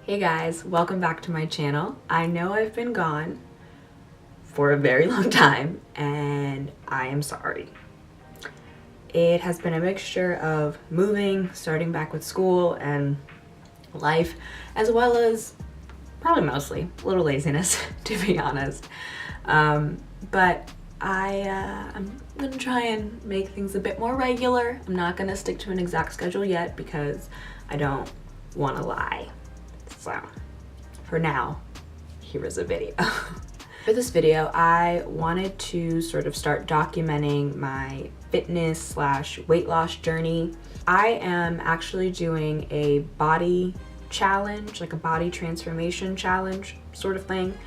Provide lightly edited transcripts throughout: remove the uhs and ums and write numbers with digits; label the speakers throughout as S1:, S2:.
S1: Hey guys, welcome back to my channel. I know I've been gone for a very long time and I am sorry. It has been a mixture of moving, starting back with school and life, as well as probably mostly a little laziness, to be honest. But I'm gonna try and make things a bit more regular. I'm not gonna stick to an exact schedule yet because I don't want to lie. So for now, here is a video. For this video, I wanted to sort of start documenting my fitness / weight loss journey. I am actually doing a body challenge, like a body transformation challenge sort of thing,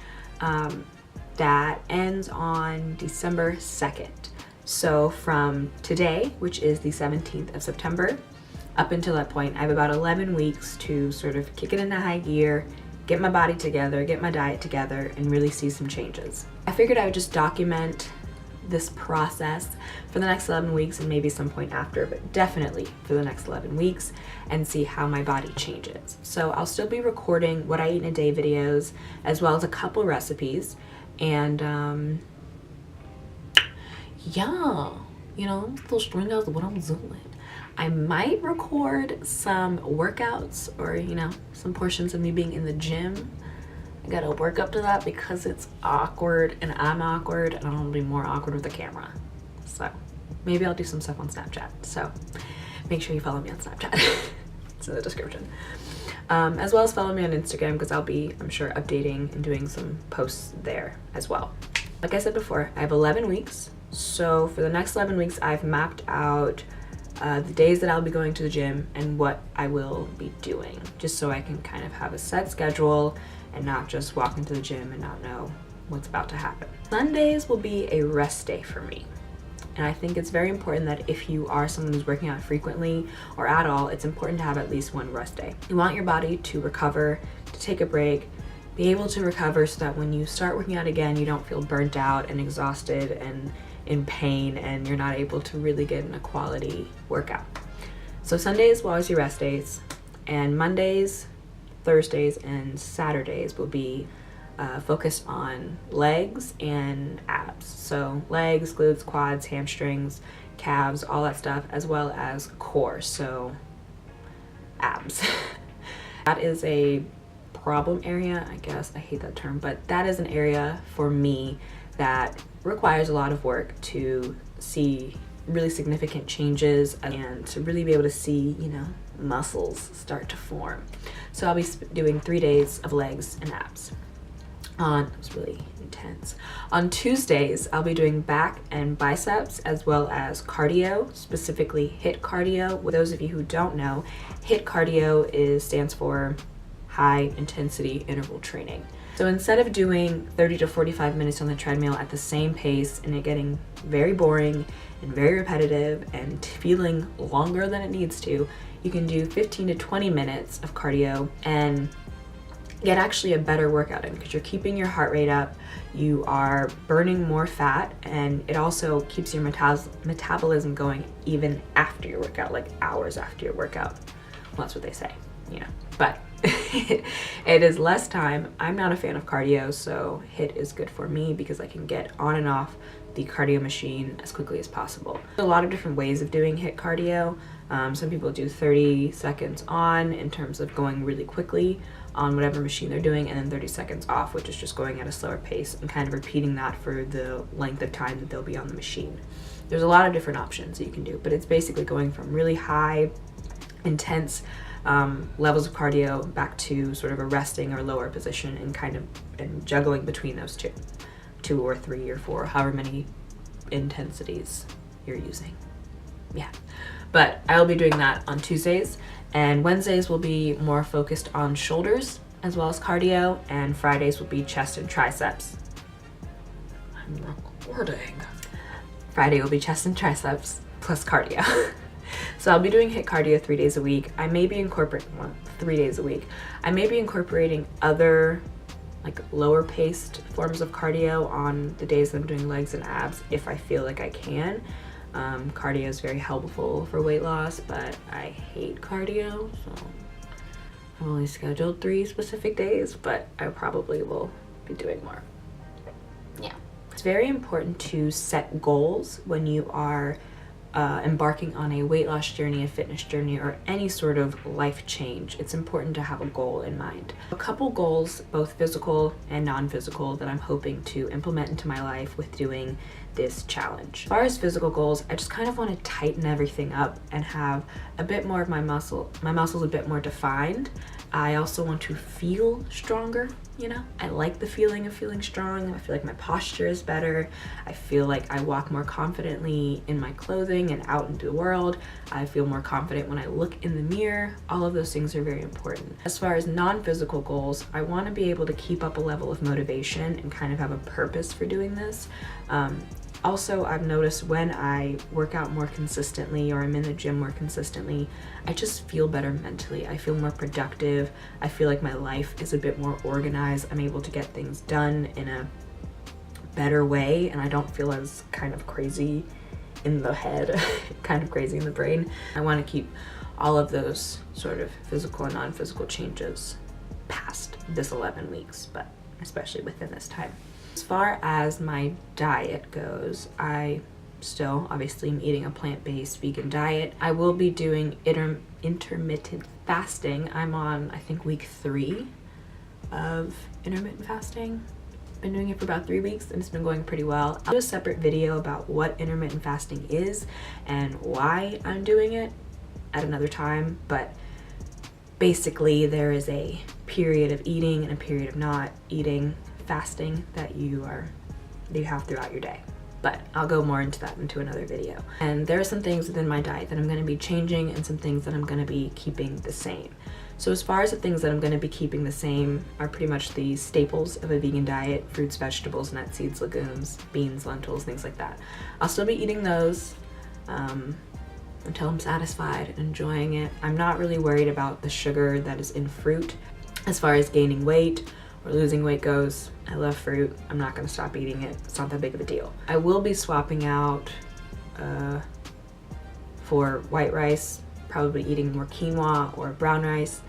S1: that ends on December 2nd. So from today, which is the 17th of September, up until that point, I have about 11 weeks to sort of kick it into high gear, get my body together, get my diet together, and really see some changes. I figured I would just document this process for the next 11 weeks and maybe some point after, but definitely for the next 11 weeks, and see how my body changes. So I'll still be recording what I eat in a day videos, as well as a couple recipes, and yeah, you know, little string out what I'm doing. I might record some workouts or, you know, some portions of me being in the gym. I gotta work up to that because it's awkward and I'm awkward and I don't want to be more awkward with the camera. So maybe I'll do some stuff on Snapchat. So make sure you follow me on Snapchat. It's in the description. As well as follow me on Instagram because I'll be, I'm sure, updating and doing some posts there as well. Like I said before, I have 11 weeks. So for the next 11 weeks, I've mapped out the days that I'll be going to the gym and what I will be doing, just so I can kind of have a set schedule and not just walk into the gym and not know what's about to happen. Sundays will be a rest day for me. And I think it's very important that if you are someone who's working out frequently or at all, it's important to have at least one rest day. You want your body to recover, to take a break, be able to recover so that when you start working out again, you don't feel burnt out and exhausted and in pain and you're not able to really get in a quality workout. So Sundays will always be rest days, and Mondays, Thursdays, and Saturdays will be focused on legs and abs. So legs, glutes, quads, hamstrings, calves, all that stuff, as well as core, so abs. That is a problem area, I guess. I hate that term, but that is an area for me that requires a lot of work to see really significant changes and to really be able to see, you know, muscles start to form. So I'll be doing 3 days of legs and abs. It was really intense. On Tuesdays, I'll be doing back and biceps as well as cardio, specifically HIIT cardio. For those of you who don't know, HIIT cardio stands for high intensity interval training. So instead of doing 30 to 45 minutes on the treadmill at the same pace and it getting very boring and very repetitive and feeling longer than it needs to, you can do 15 to 20 minutes of cardio and get actually a better workout in because you're keeping your heart rate up, you are burning more fat, and it also keeps your metabolism going even after your workout, like hours after your workout. Well, that's what they say, you know, but it is less time. I'm not a fan of cardio, so HIIT is good for me because I can get on and off the cardio machine as quickly as possible. There's a lot of different ways of doing HIIT cardio. Some people do 30 seconds on in terms of going really quickly on whatever machine they're doing, and then 30 seconds off, which is just going at a slower pace and kind of repeating that for the length of time that they'll be on the machine. There's a lot of different options that you can do, but it's basically going from really high, intense levels of cardio back to sort of a resting or lower position and juggling between those two or 3 or 4, however many intensities you're using. Yeah, but I'll be doing that on Tuesdays, and Wednesdays will be more focused on shoulders as well as cardio, and Fridays will be chest and triceps. I'm recording. Friday will be chest and triceps plus cardio. So I'll be doing HIIT cardio 3 days a week. I may be incorporating 3 days a week. I may be incorporating other like lower paced forms of cardio on the days that I'm doing legs and abs if I feel like I can. Cardio is very helpful for weight loss, but I hate cardio, so I've only scheduled 3 specific days, but I probably will be doing more. Yeah. It's very important to set goals when you are embarking on a weight loss journey, a fitness journey, or any sort of life change. It's important to have a goal in mind. A couple goals, both physical and non-physical, that I'm hoping to implement into my life with doing this challenge. As far as physical goals, I just kind of want to tighten everything up and have a bit more of my muscles a bit more defined. I also want to feel stronger, you know? I like the feeling of feeling strong. I feel like my posture is better. I feel like I walk more confidently in my clothing and out into the world. I feel more confident when I look in the mirror. All of those things are very important. As far as non-physical goals, I want to be able to keep up a level of motivation and kind of have a purpose for doing this. Also, I've noticed when I work out more consistently or I'm in the gym more consistently, I just feel better mentally. I feel more productive. I feel like my life is a bit more organized. I'm able to get things done in a better way, and I don't feel as kind of crazy in the head, kind of crazy in the brain. I want to keep all of those sort of physical and non-physical changes past this 11 weeks, but especially within this time. As far as my diet goes, I still obviously am eating a plant-based vegan diet. I will be doing intermittent fasting. I'm on, I think, week 3 of intermittent fasting. Been doing it for about 3 weeks and it's been going pretty well. I'll do a separate video about what intermittent fasting is and why I'm doing it at another time, but basically there is a period of eating and a period of not eating, fasting, that you have throughout your day. But I'll go more into that into another video. And there are some things within my diet that I'm going to be changing and some things that I'm going to be keeping the same. So as far as the things that I'm going to be keeping the same are pretty much the staples of a vegan diet: fruits, vegetables, nuts, seeds, legumes, beans, lentils, things like that. I'll still be eating those until I'm satisfied and enjoying it. I'm not really worried about the sugar that is in fruit. As far as gaining weight or losing weight goes, I love fruit. I'm not going to stop eating it. It's not that big of a deal. I will be swapping out for white rice, probably eating more quinoa or brown rice.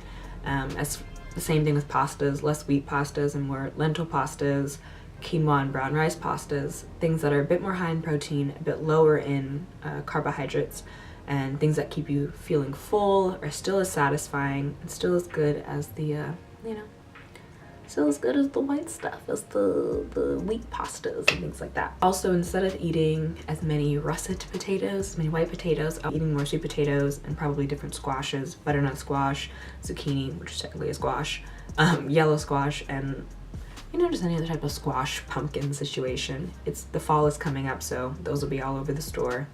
S1: As the same thing with pastas, less wheat pastas and more lentil pastas, quinoa and brown rice pastas, things that are a bit more high in protein, a bit lower in carbohydrates, and things that keep you feeling full, are still as satisfying and still as good as the, still as good as the white stuff, as the wheat pastas and things like that. Also, instead of eating as many russet potatoes, as many white potatoes, I'm eating more sweet potatoes and probably different squashes: butternut squash, zucchini, which is technically a squash, yellow squash, and just any other type of squash, pumpkin situation. The fall is coming up, so those will be all over the store.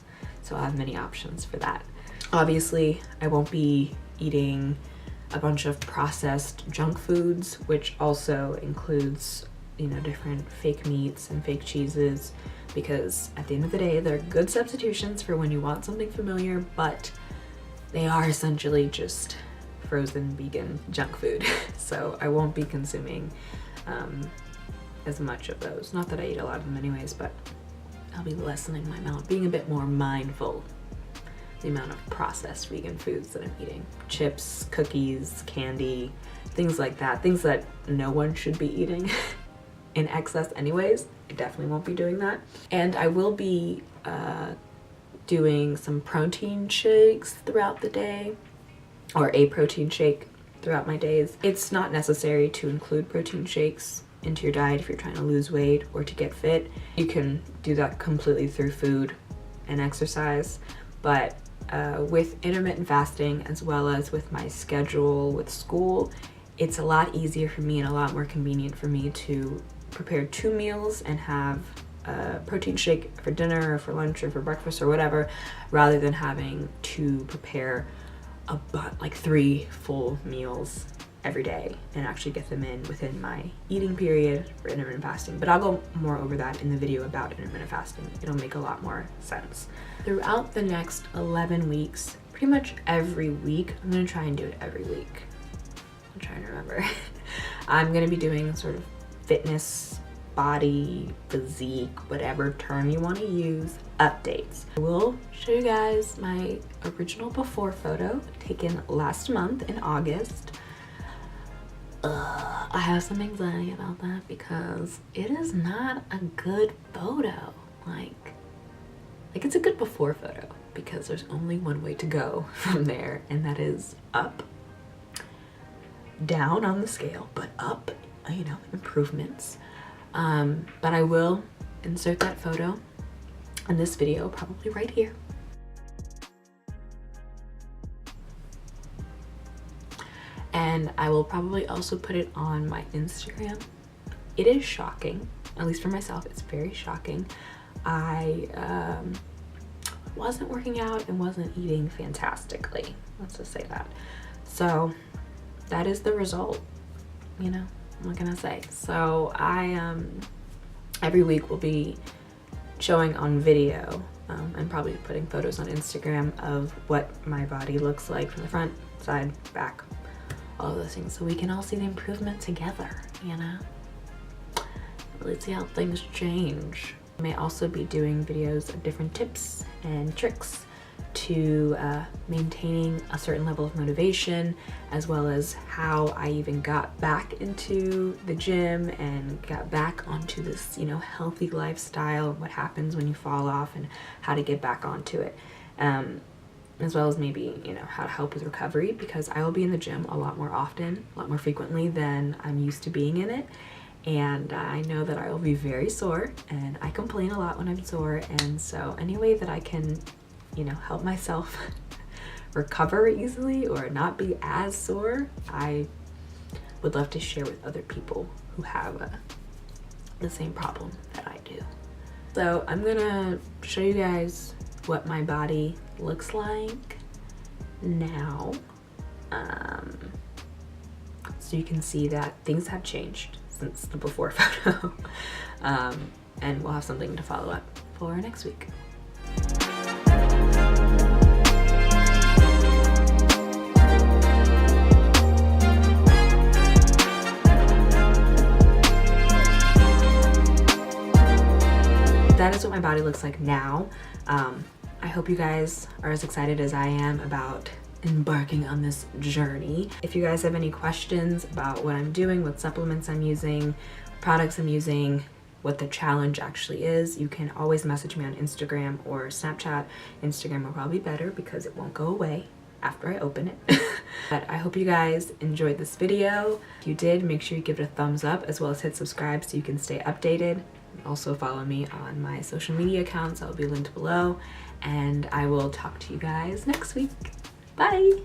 S1: So I'll have many options for that. Obviously, I won't be eating a bunch of processed junk foods, which also includes, different fake meats and fake cheeses, because at the end of the day, they're good substitutions for when you want something familiar, but they are essentially just frozen vegan junk food. So I won't be consuming as much of those. Not that I eat a lot of them anyways, but I'll be lessening my amount, being a bit more mindful the amount of processed vegan foods that I'm eating. Chips, cookies, candy, things like that. Things that no one should be eating in excess anyways. I definitely won't be doing that. And I will be doing some protein shakes throughout the day, or a protein shake throughout my days. It's not necessary to include protein shakes into your diet if you're trying to lose weight or to get fit. You can do that completely through food and exercise, but with intermittent fasting, as well as with my schedule with school, it's a lot easier for me and a lot more convenient for me to prepare 2 meals and have a protein shake for dinner or for lunch or for breakfast or whatever, rather than having to prepare like 3 full meals every day and actually get them in within my eating period for intermittent fasting. But I'll go more over that in the video about intermittent fasting. It'll make a lot more sense. Throughout the next 11 weeks, pretty much every week, I'm gonna try and do it every week. I'm trying to remember. I'm gonna be doing sort of fitness, body, physique, whatever term you want to use, updates. I will show you guys my original before photo taken last month in August. I have some anxiety about that because it is not a good photo. Like it's a good before photo because there's only one way to go from there, and that is up, down on the scale, but up, you know, improvements. But I will insert that photo in this video, probably right here. And I will probably also put it on my Instagram. It is shocking, at least for myself, it's very shocking. I wasn't working out and wasn't eating fantastically, let's just say that. So that is the result, you know, what can I say? So I every week will be showing on video and probably putting photos on Instagram of what my body looks like from the front, side, back, all of those things, so we can all see the improvement together, you know, really see how things change. I may also be doing videos of different tips and tricks to maintaining a certain level of motivation, as well as how I even got back into the gym and got back onto this, you know, healthy lifestyle, what happens when you fall off and how to get back onto it. As well as maybe, you know, how to help with recovery, because I will be in the gym a lot more often, a lot more frequently than I'm used to being in it. And I know that I will be very sore, and I complain a lot when I'm sore. And so any way that I can, you know, help myself recover easily or not be as sore, I would love to share with other people who have the same problem that I do. So I'm gonna show you guys what my body looks like now, so you can see that things have changed since the before photo. And we'll have something to follow up for next week. That is what my body looks like now. I hope you guys are as excited as I am about embarking on this journey. If you guys have any questions about what I'm doing, what supplements I'm using, products I'm using, what the challenge actually is, you can always message me on Instagram or Snapchat. Instagram will probably be better because it won't go away after I open it. But I hope you guys enjoyed this video. If you did, make sure you give it a thumbs up, as well as hit subscribe so you can stay updated. Also follow me on my social media accounts, that will be linked below, and I will talk to you guys next week. Bye!